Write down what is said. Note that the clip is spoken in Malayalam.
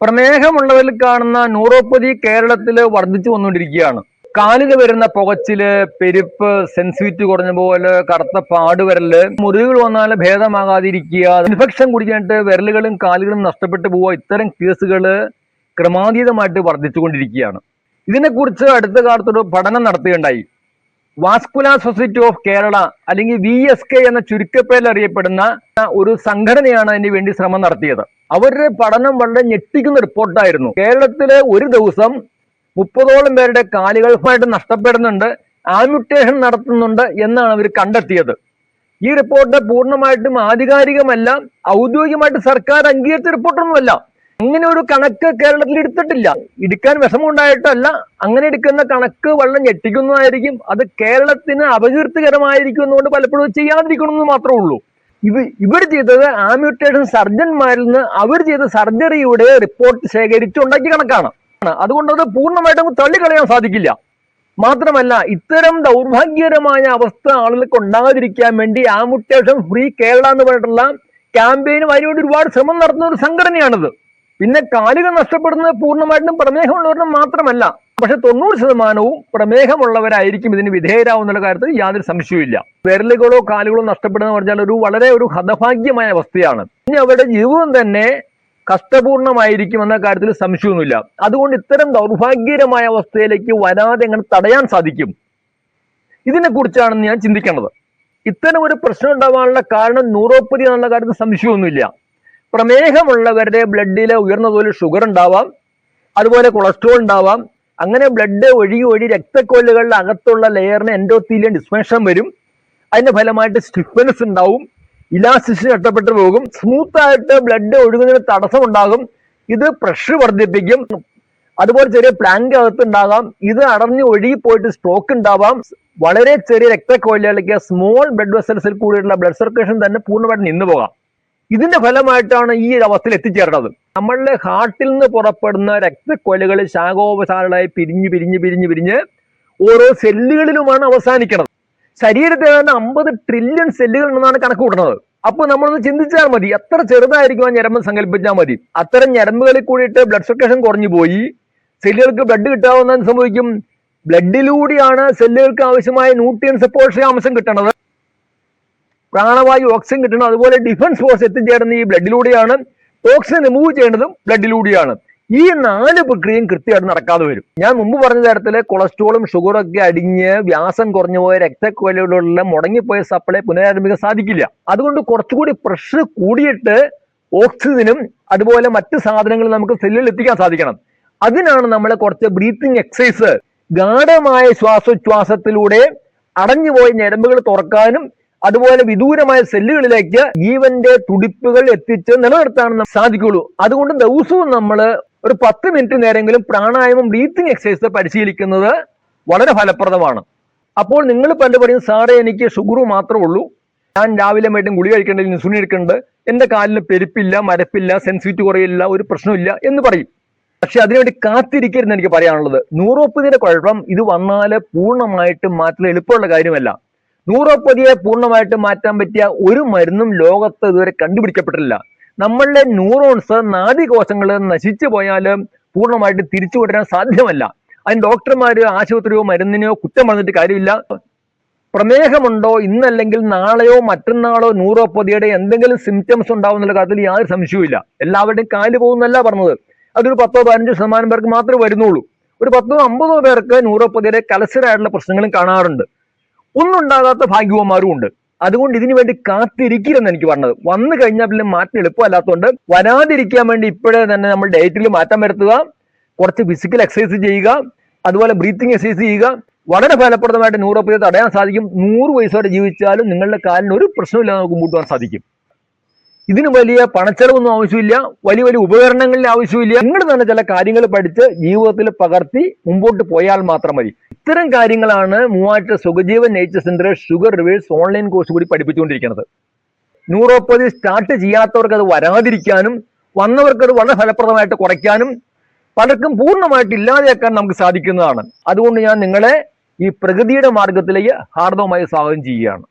പ്രമേഹമുള്ളവരിൽ കാണുന്ന ന്യൂറോപ്പതി കേരളത്തിൽ വർദ്ധിച്ചു വന്നുകൊണ്ടിരിക്കുകയാണ്. കാലിന് വരുന്ന പുകച്ചില്, പെരുപ്പ്, സെൻസിറ്റിവിറ്റി കുറഞ്ഞ പോലെ, കറുത്ത പാടുവരല്, മുറിവുകൾ വന്നാൽ ഭേദമാകാതിരിക്കുക, ഇൻഫെക്ഷൻ കുടിക്കാനായിട്ട് വിരലുകളും കാലുകളും നഷ്ടപ്പെട്ടു പോവുക, ഇത്തരം കേസുകൾ ക്രമാതീതമായിട്ട് വർദ്ധിച്ചുകൊണ്ടിരിക്കുകയാണ്. ഇതിനെക്കുറിച്ച് അടുത്ത കാലത്തൊരു പഠനം നടത്തുകയുണ്ടായി. വാസ്കുലാർ സൊസൈറ്റി ഓഫ് കേരള അല്ലെങ്കിൽ VSK എന്ന ചുരുക്കപ്പേരിൽ അറിയപ്പെടുന്ന ഒരു സംഘടനയാണ് അതിന് വേണ്ടി ശ്രമം നടത്തിയത്. അവരുടെ പഠനം വളരെ ഞെട്ടിക്കുന്ന റിപ്പോർട്ടായിരുന്നു. കേരളത്തിലെ ഒരു ദിവസം 30ഓളം പേരുടെ കാലുകൾക്കായിട്ട് നഷ്ടപ്പെടുന്നുണ്ട്, ആമ്യൂട്ടേഷൻ നടത്തുന്നുണ്ട് എന്നാണ് അവർ കണ്ടെത്തിയത്. ഈ റിപ്പോർട്ട് പൂർണ്ണമായിട്ടും ആധികാരികമല്ല, ഔദ്യോഗികമായിട്ട് സർക്കാർ അംഗീകരിച്ച റിപ്പോർട്ടൊന്നുമല്ല. അങ്ങനെ ഒരു കണക്ക് കേരളത്തിൽ എടുത്തിട്ടില്ല. എടുക്കാൻ വിഷമമുണ്ടായിട്ടല്ല, അങ്ങനെ എടുക്കുന്ന കണക്ക് വളരെ ഞെട്ടിക്കുന്നതായിരിക്കും. അത് കേരളത്തിന് അപകീർത്തികരമായിരിക്കും എന്നുകൊണ്ട് പലപ്പോഴും ചെയ്യാതിരിക്കണമെന്ന് മാത്രമേ ഉള്ളൂ. ഇവർ ചെയ്തത് ആമ്യൂട്ടേഷൻ സർജന്മാരിൽ നിന്ന് അവർ ചെയ്ത സർജറിയുടെ റിപ്പോർട്ട് ശേഖരിച്ചുണ്ടാക്കിയ കണക്കാണ്. അതുകൊണ്ട് അത് പൂർണ്ണമായിട്ടും തള്ളിക്കളയാൻ സാധിക്കില്ല. മാത്രമല്ല, ഇത്തരം ദൗർഭാഗ്യകരമായ അവസ്ഥ ആളുകൾക്ക് ഉണ്ടാകാതിരിക്കാൻ വേണ്ടി ആമ്യൂട്ടേഷൻ ഫ്രീ കേരള എന്ന് പറഞ്ഞിട്ടുള്ള ക്യാമ്പയിന് അതിനുവേണ്ടി ഒരുപാട് ശ്രമം നടത്തുന്ന ഒരു സംഘടനയാണിത്. പിന്നെ കാലുകൾ നഷ്ടപ്പെടുന്നത് പൂർണ്ണമായിട്ടും പ്രമേഹമുള്ളവരുടെ മാത്രമല്ല, പക്ഷെ 90% പ്രമേഹമുള്ളവരായിരിക്കും ഇതിന് വിധേയരാവുന്ന കാര്യത്തിൽ യാതൊരു സംശയവുമില്ല. വിരലുകളോ കാലുകളോ നഷ്ടപ്പെടുന്ന പറഞ്ഞാൽ വളരെ ഒരു ഹതഭാഗ്യമായ അവസ്ഥയാണ്. ഇനി അവരുടെ ജീവിതം തന്നെ കഷ്ടപൂർണമായിരിക്കും എന്ന കാര്യത്തിൽ സംശയമൊന്നുമില്ല. അതുകൊണ്ട് ഇത്തരം ദൗർഭാഗ്യകരമായ അവസ്ഥയിലേക്ക് വരാതെ എങ്ങനെ തടയാൻ സാധിക്കും, ഇതിനെക്കുറിച്ചാണ് ഞാൻ ചിന്തിക്കേണ്ടത്. ഇത്തരം ഒരു പ്രശ്നം ഉണ്ടാവാനുള്ള കാരണം ന്യൂറോപ്പതി എന്നുള്ള കാര്യത്തിൽ സംശയമൊന്നുമില്ല. പ്രമേഹമുള്ളവരുടെ ബ്ലഡിൽ ഉയർന്ന തോതിൽ ഷുഗർ ഉണ്ടാവാം, അതുപോലെ കൊളസ്ട്രോൾ ഉണ്ടാവാം. അങ്ങനെ ബ്ലഡ് ഒഴുകി രക്തക്കൊല്ലുകളുടെ അകത്തുള്ള ലെയറിന് എൻഡോത്തീലിയൻ ഡിസ്ഫങ്ഷൻ വരും. അതിന്റെ ഫലമായിട്ട് സ്റ്റിഫ്നെസ് ഉണ്ടാവും, ഇലാസ്റ്റിസിറ്റി നഷ്ടപ്പെട്ടു പോകും, സ്മൂത്തായിട്ട് ബ്ലഡ് ഒഴുകുന്നതിന് തടസ്സമുണ്ടാകും. ഇത് പ്രഷർ വർദ്ധിപ്പിക്കും. അതുപോലെ ചെറിയ പ്ലാങ്ക് അകത്തുണ്ടാകാം. ഇത് അടഞ്ഞ് ഒഴുകിപ്പോയിട്ട് സ്ട്രോക്ക് ഉണ്ടാവാം. വളരെ ചെറിയ രക്തക്കൊല്ലുകളിലേക്ക് സ്മോൾ ബ്ലഡ് വെസൽസിൽ കൂടിയുള്ള ബ്ലഡ് സർക്കുലേഷൻ തന്നെ പൂർണ്ണമായിട്ട് നിന്നു പോകാം. ഇതിന്റെ ഫലമായിട്ടാണ് ഈ അവസ്ഥയിൽ എത്തിച്ചേർന്നത്. നമ്മളുടെ ഹാർട്ടിൽ നിന്ന് പുറപ്പെടുന്ന രക്തക്കൊലകൾ ശാഖോപശാഖകളായി പിരിഞ്ഞ് ഓരോ സെല്ലുകളിലുമാണ് അവസാനിക്കുന്നത്. ശരീരത്തിൽ ഏതാണ്ട് 50 ട്രില്യൺ സെല്ലുകൾ ഉണ്ടെന്നാണ് കണക്ക് കൂട്ടുന്നത്. അപ്പോൾ നമ്മളൊന്ന് ചിന്തിച്ചാൽ മതി, എത്ര ചെറുതായിരിക്കും ആ ഞരമ്പ് സങ്കല്പിച്ചാൽ മതി. അത്തരം ഞരമ്പുകളിൽ കൂടിയിട്ട് ബ്ലഡ് സർക്കുലേഷൻ കുറഞ്ഞു പോയി സെല്ലുകൾക്ക് ബ്ലഡ് കിട്ടാവുന്ന സംഭവിക്കും. ബ്ലഡിലൂടെയാണ് സെല്ലുകൾക്ക് ആവശ്യമായ ന്യൂട്രിയൻസ്, പോഷകാംശം കിട്ടണത്, പ്രാണവായു, ഓക്സിജൻ കിട്ടണം. അതുപോലെ ഡിഫൻസ് ഫോഴ്സ് എത്തിച്ചേരുന്ന ഈ ബ്ലഡിലൂടെയാണ്. ടോക്സിൻ റിമൂവ് ചെയ്യേണ്ടതും ബ്ലഡിലൂടെയാണ്. ഈ 4 പ്രക്രിയയും കൃത്യമായിട്ട് നടക്കാതെ വരും. ഞാൻ മുമ്പ് പറഞ്ഞ തരത്തില് കൊളസ്ട്രോളും ഷുഗറും ഒക്കെ അടിഞ്ഞ് വ്യാസം കുറഞ്ഞു പോയ രക്തക്കൊലകളിലുള്ള മുടങ്ങിപ്പോയ സപ്ലൈ പുനരാരംഭിക്കാൻ സാധിക്കില്ല. അതുകൊണ്ട് കുറച്ചുകൂടി പ്രഷർ കൂടിയിട്ട് ഓക്സിജനും അതുപോലെ മറ്റ് സാധനങ്ങളും നമുക്ക് സെല്ലിൽ എത്തിക്കാൻ സാധിക്കണം. അതിനാണ് നമ്മൾ കുറച്ച് ബ്രീത്തിങ് എക്സസൈസ്, ഗാഢമായ ശ്വാസോച്ഛ്വാസത്തിലൂടെ അടഞ്ഞുപോയ ഞരമ്പുകൾ തുറക്കാനും അതുപോലെ വിദൂരമായ സെല്ലുകളിലേക്ക് ജീവന്റെ തുടിപ്പുകൾ എത്തിച്ച് നിലനിർത്താൻ സാധിക്കുള്ളൂ. അതുകൊണ്ട് ദിവസവും നമ്മൾ ഒരു 10 മിനിറ്റ് നേരമെങ്കിലും പ്രാണായാമം, ബ്രീത്തിങ് എക്സസൈസ് പരിശീലിക്കുന്നത് വളരെ ഫലപ്രദമാണ്. അപ്പോൾ നിങ്ങൾ പണ്ട് പറയും, സാറേ എനിക്ക് ഷുഗർ മാത്രമേ ഉള്ളൂ, ഞാൻ രാവിലെ വൈകിട്ടും ഗുളിക കഴിക്കേണ്ടത്, ഇൻസുലിൻ എടുക്കേണ്ടത്, എന്റെ കാലിന് പെരുപ്പില്ല, മരപ്പില്ല, സെൻസിറ്റിവിറ്റി കുറയില്ല, ഒരു പ്രശ്നമില്ല എന്ന് പറയും. പക്ഷെ അതിനുവേണ്ടി കാത്തിരിക്കരുതെന്ന് എനിക്ക് പറയാനുള്ളത്. ന്യൂറോപ്പതിയുടെ കുഴപ്പം ഇത് വന്നാൽ പൂർണ്ണമായിട്ടും മാറ്റാൻ എളുപ്പമുള്ള കാര്യമല്ല. ന്യൂറോപ്പതിയെ പൂർണ്ണമായിട്ട് മാറ്റാൻ പറ്റിയ ഒരു മരുന്നും ലോകത്ത് ഇതുവരെ കണ്ടുപിടിക്കപ്പെട്ടിട്ടില്ല. നമ്മളുടെ ന്യൂറോൺസ്, നാഡീകോശങ്ങൾ നശിച്ചു പോയാൽ പൂർണ്ണമായിട്ട് തിരിച്ചു കൊണ്ടുവരാൻ സാധ്യമല്ല. അതിന് ഡോക്ടർമാര്, ആശുപത്രിയോ മരുന്നിനെയോ കുറ്റം പറഞ്ഞിട്ട് കാര്യമില്ല. പ്രമേഹമുണ്ടോ, ഇന്നല്ലെങ്കിൽ നാളെയോ മറ്റന്നാളോ ന്യൂറോപ്പതിയുടെ എന്തെങ്കിലും സിംറ്റംസ് ഉണ്ടാവുന്നുള്ള കാര്യത്തിൽ യാതൊരു സംശയവുമില്ല. എല്ലാവരുടെയും കാല് പോകുന്നല്ല പറഞ്ഞത്. അതൊരു 10-15% പേർക്ക് മാത്രമേ വരുന്നുള്ളൂ. ഒരു 10-50 പേർക്ക് ന്യൂറോപ്പതിയുടെ കലശരായിട്ടുള്ള പ്രശ്നങ്ങളും കാണാറുണ്ട്. ഒന്നും ഉണ്ടാകാത്ത ഭാഗ്യവന്മാരും ഉണ്ട്. അതുകൊണ്ട് ഇതിനു വേണ്ടി കാത്തിരിക്കരുതെന്ന് എനിക്ക് പറഞ്ഞത്. വന്നു കഴിഞ്ഞാൽ പിന്നെ മാറ്റം എളുപ്പമല്ലാത്തതുകൊണ്ട് വരാതിരിക്കാൻ വേണ്ടി ഇപ്പോഴേ തന്നെ നമ്മൾ ഡയറ്റിൽ മാറ്റം വരുത്തുക, കുറച്ച് ഫിസിക്കൽ എക്സസൈസ് ചെയ്യുക, അതുപോലെ ബ്രീത്തിങ് എക്സസൈസ് ചെയ്യുക. വളരെ ഫലപ്രദമായിട്ട് ന്യൂറോപ്പതി തടയാൻ സാധിക്കും. 100 വയസ്സ് വരെ ജീവിച്ചാലും നിങ്ങളുടെ കാലിന് ഒരു പ്രശ്നമില്ലാതെ നമുക്ക് മുമ്പോട്ട് പോകാൻ സാധിക്കും. ഇതിന് വലിയ പണച്ചെലവൊന്നും ആവശ്യമില്ല, വലിയ ഉപകരണങ്ങളിൽ ആവശ്യമില്ല. നിങ്ങൾ തന്നെ ചില കാര്യങ്ങൾ പഠിച്ച് ജീവിതത്തിൽ പകർത്തി മുമ്പോട്ട് പോയാൽ മാത്രം മതി. ഇത്തരം കാര്യങ്ങളാണ് Muvattupuzha Sukhajeevan nature centre sugar reverse online course കൂടി പഠിപ്പിച്ചുകൊണ്ടിരിക്കുന്നത്. ന്യൂറോപ്പതി സ്റ്റാർട്ട് ചെയ്യാത്തവർക്ക് അത് വരാതിരിക്കാനും വന്നവർക്ക് അത് വളരെ ഫലപ്രദമായിട്ട് കുറയ്ക്കാനും പലർക്കും പൂർണ്ണമായിട്ട് ഇല്ലാതെയാക്കാൻ നമുക്ക് സാധിക്കുന്നതാണ്. അതുകൊണ്ട് ഞാൻ നിങ്ങളെ ഈ പ്രകൃതിയുടെ മാർഗത്തിലേക്ക് ഹാർദവമായി സ്വാഗതം ചെയ്യുകയാണ്.